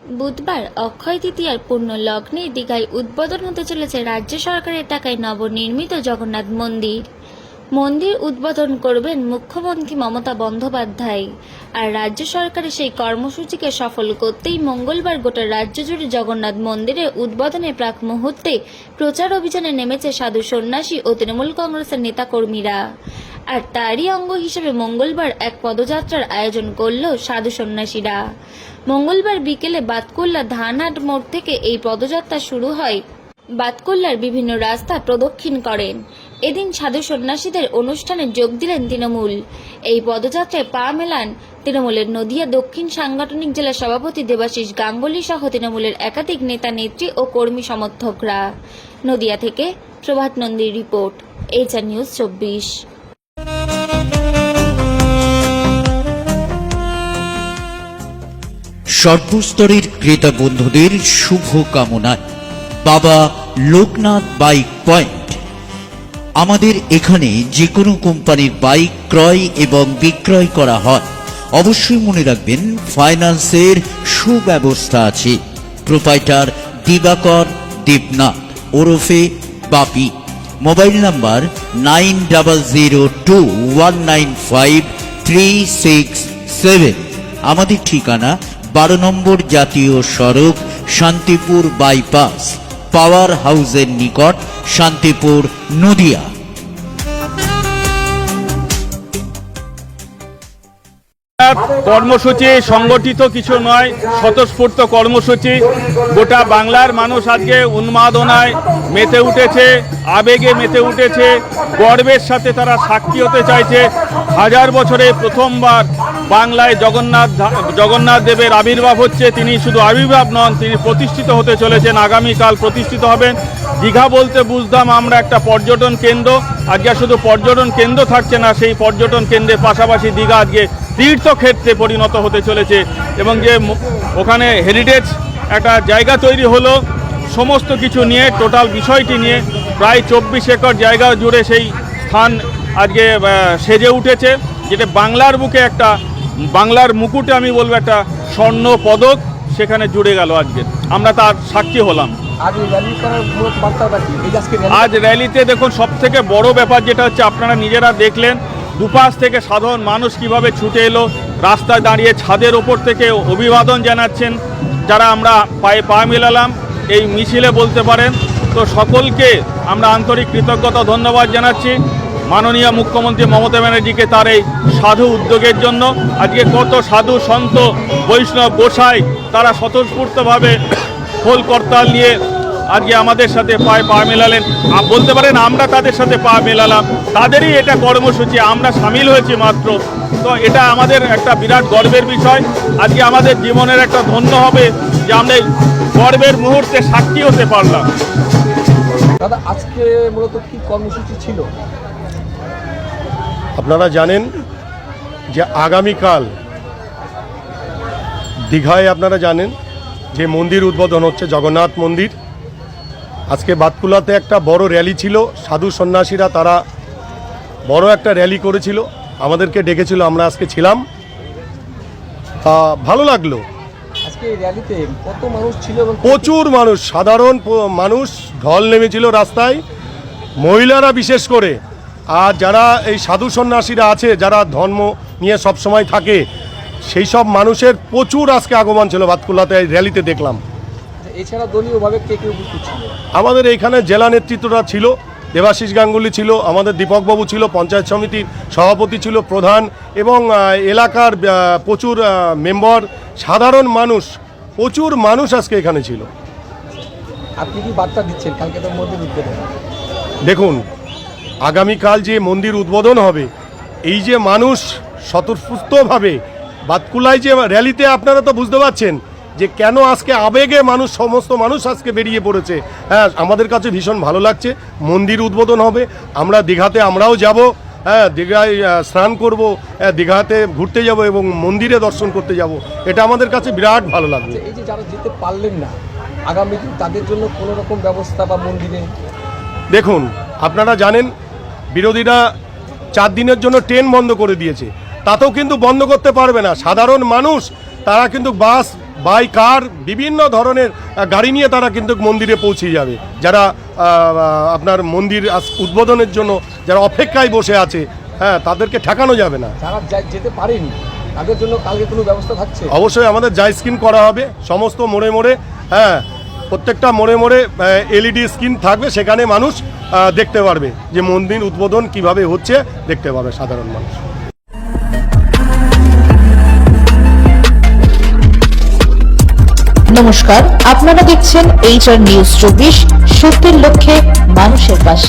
বুধবার অক্ষয় তৃতীয়ার পূর্ণ লগ্নে দীঘায় উদ্বোধন হতে চলেছে রাজ্য সরকারের টাকায় নবনির্মিত জগন্নাথ মন্দির। মন্দির উদ্বোধন করবেন মুখ্যমন্ত্রী মমতা বন্দ্যোপাধ্যায়। আর রাজ্য সরকারের সেই কর্মসূচিকে সফল করতেই মঙ্গলবার গোটা রাজ্য জুড়ে জগন্নাথ মন্দিরের উদ্বোধনের প্রাক মুহূর্তে প্রচার অভিযানে নেমেছে সাধু সন্ন্যাসী ও তৃণমূল কংগ্রেসের নেতাকর্মীরা। আর তারই অঙ্গ হিসেবে মঙ্গলবার এক পদযাত্রার আয়োজন করল সাধু সন্ন্যাসীরা। মঙ্গলবার বিকেলে বাতকুল্লা ধানহাট মোড় থেকে এই পদযাত্রা শুরু হয়। বাতকুল্লার বিভিন্ন রাস্তা প্রদক্ষিণ করেন। এদিন সাধু সন্ন্যাসীদের অনুষ্ঠানে যোগ দিলেন তৃণমূল। এই পদযাত্রায় পা মেলান তৃণমূলের নদিয়া দক্ষিণ সাংগঠনিক জেলা সভাপতি দেবাশিস গাঙ্গুলি সহ তৃণমূলের একাধিক নেতা নেত্রী ও কর্মী সমর্থকরা। নদিয়া থেকে প্রভাত নন্দীর রিপোর্ট, HR নিউজ 24। সর্বস্তরের ক্রেতা বন্ধুদের শুভ কামনায় বাবা লোকনাথ বাইক পয়েন্ট। আমাদের এখানে যে কোনো কোম্পানির বাইক ক্রয় এবং বিক্রয় করা হয়। অবশ্যই মনে রাখবেন ফাইন্যান্সের সুব্যবস্থা আছে। প্রোপাইটার দিবাকর দেবনাথ ওরফে বাপি। Mobile number 9002195367। আমাদের ঠিকানা 12 নম্বর জাতীয় সড়ক, শান্তিপুর বাইপাস, পাওয়ার হাউসের নিকট, শান্তিপুর, নদিয়া। কর্মসূচি সংগঠিত কিছু নয়, স্বতঃস্ফূর্ত কর্মসূচি। গোটা বাংলার মানুষ আজকে উন্মাদনায় মেতে উঠেছে, আবেগে মেতে উঠেছে, গর্বের সাথে তারা সাক্ষী হতে চাইছে। 1000 বছরে প্রথমবার বাংলায় জগন্নাথ দেবের আবির্ভাব হচ্ছে। তিনি শুধু আবির্ভাব নন, তিনি প্রতিষ্ঠিত হতে চলেছেন, আগামীকাল প্রতিষ্ঠিত হবেন। দীঘা বলতে বুঝতাম আমরা একটা পর্যটন কেন্দ্র, আজকে শুধু পর্যটন কেন্দ্র থাকছে না, সেই পর্যটন কেন্দ্রের পাশাপাশি দীঘা আজকে তীর্থক্ষেত্রে পরিণত হতে চলেছে। এবং যে ওখানে হেরিটেজ একটা জায়গা তৈরি হলো, সমস্ত কিছু নিয়ে, টোটাল বিষয়টি নিয়ে প্রায় 24 একর জায়গা জুড়ে সেই স্থান আজকে সেজে উঠেছে, যেটা বাংলার বুকে একটা, বাংলার মুকুটে আমি বলবো একটা স্বর্ণ পদক সেখানে জুড়ে গেল। আজকে আমরা তার সাক্ষী হলাম। আজ র্যালিতে দেখুন সবথেকে বড় ব্যাপার যেটা হচ্ছে, আপনারা নিজেরা দেখলেন দুপাশ থেকে সাধারণ মানুষ কিভাবে ছুটে এলো, রাস্তায় দাঁড়িয়ে ছাদের ওপর থেকে অভিবাদন জানাচ্ছেন যারা আমরা পায়ে পা মেলালাম এই মিছিলে বলতে পারেন। তো সকলকে আমরা আন্তরিক কৃতজ্ঞতা ধন্যবাদ জানাচ্ছি মাননীয় মুখ্যমন্ত্রী মমতা ব্যানার্জিকে তার এই সাধু উদ্যোগের জন্য। আজকে কত সাধু সন্ত বৈষ্ণব গোসাই তারা স্বতঃস্ফূর্তভাবে খোল করতাল নিয়ে আজকে আমাদের সাথে পায়ে পা মেলালেন। বলতে পারেন আমরা তাদের সাথে পা মেলালাম, তাদেরই এটা কর্মসূচি, আমরা সামিল হয়েছি মাত্র। তো এটা আমাদের একটা বিরাট গর্বের বিষয়। আজকে আমাদের জীবনের একটা ধন্য হবে যে আমরা গর্বের মুহূর্তে সাক্ষী হতে পারলাম। দাদা, আজকে মূলত কি কর্মসূচি ছিল? আপনারা জানেন যে আগামীকাল দীঘায় আপনারা জানেন যে মন্দির উদ্বোধন হচ্ছে, জগন্নাথ মন্দির। আজকে বাতকুলাতে একটা বড় র্যালি ছিল, সাধু সন্ন্যাসীরা তারা বড় একটা র্যালি করেছিল, আমাদেরকে ডেকেছিল, আমরা আজকে ছিলাম। ভালো লাগলো। আজকে এই র্যালিতে কত মানুষ ছিল? প্রচুর মানুষ, সাধারণ মানুষ ঢল নেমেছিল রাস্তায়, মহিলারা বিশেষ করে। আর যারা এই সাধু সন্ন্যাসীরা আছে, যারা ধর্ম নিয়ে সব সময় থাকে, সেই সব মানুষের প্রচুর আজকে আগমন ছিল বাতকুল্লাতে, এই র্যালিতে দেখলাম। এছাড়া দলীয়ভাবে কে কে উপস্থিত ছিল? আমাদের এইখানে জেলা নেতৃত্বরা ছিল, দেবাশিস গাঙ্গুলি ছিল, আমাদের দীপকবাবু ছিল, পঞ্চায়েত সমিতির সভাপতি ছিল, প্রধান, এবং এলাকার প্রচুর মেম্বার, সাধারণ মানুষ, প্রচুর মানুষ আজকে এখানে ছিল। আপনি কি বার্তা দিচ্ছেন কালকে তো মন্দির উদ্বোধন? দেখুন, আগামীকাল যে মন্দির উদ্বোধন হবে, এই যে মানুষ স্বতঃস্ফূর্তভাবে বাতকুলায় যে র্যালিতে, আপনারা তো বুঝতে পারছেন যে কেন আজকে আবেগে মানুষ, সমস্ত মানুষ আজকে বেরিয়ে পড়েছে। হ্যাঁ, আমাদের কাছে ভীষণ ভালো লাগছে। মন্দির উদ্বোধন হবে, আমরা দীঘাতে আমরাও যাব, হ্যাঁ, দীঘায় স্নান করব, দীঘাতে ঘুরতে যাব এবং মন্দিরে দর্শন করতে যাব। এটা আমাদের কাছে বিরাট ভালো লাগবে। এই যে যারা যেতে পারলেন না, আগামী দিন তাদের জন্য কোনো রকম ব্যবস্থা বা মন্দিরে? দেখুন, আপনারা জানেন বিরোধীরা 4 দিনের জন্য ট্রেন বন্ধ করে দিয়েছে, তাতেও কিন্তু বন্ধ করতে পারবে না। সাধারণ মানুষ তারা কিন্তু বাস বাই কার বিভিন্ন ধরনের গাড়ি নিয়ে তারা কিন্তু মন্দিরে পৌঁছে যাবে। যারা আপনার মন্দির উদ্বোধনের জন্য যারা অপেক্ষায় বসে আছে, হ্যাঁ, তাদেরকে ঠেকানো যাবে না। যারা যেতে পারেনি তাদের জন্য কালকে কোনো ব্যবস্থা থাকছে? অবশ্যই আমাদের জাই স্ক্রিন করা হবে সমস্ত মোড়ে মোড়ে, হ্যাঁ, প্রত্যেকটা মোড়ে মোড়ে এলইডি স্ক্রিন থাকবে, সেখানে মানুষ দেখতে পারবে যে মন্দির উদ্বোধন কিভাবে হচ্ছে, দেখতে পাবে সাধারণ মানুষ। নমস্কার, আপনারা দেখছেন HR নিউজ 24, সত্যের লক্ষ্যে মানুষের পাশে।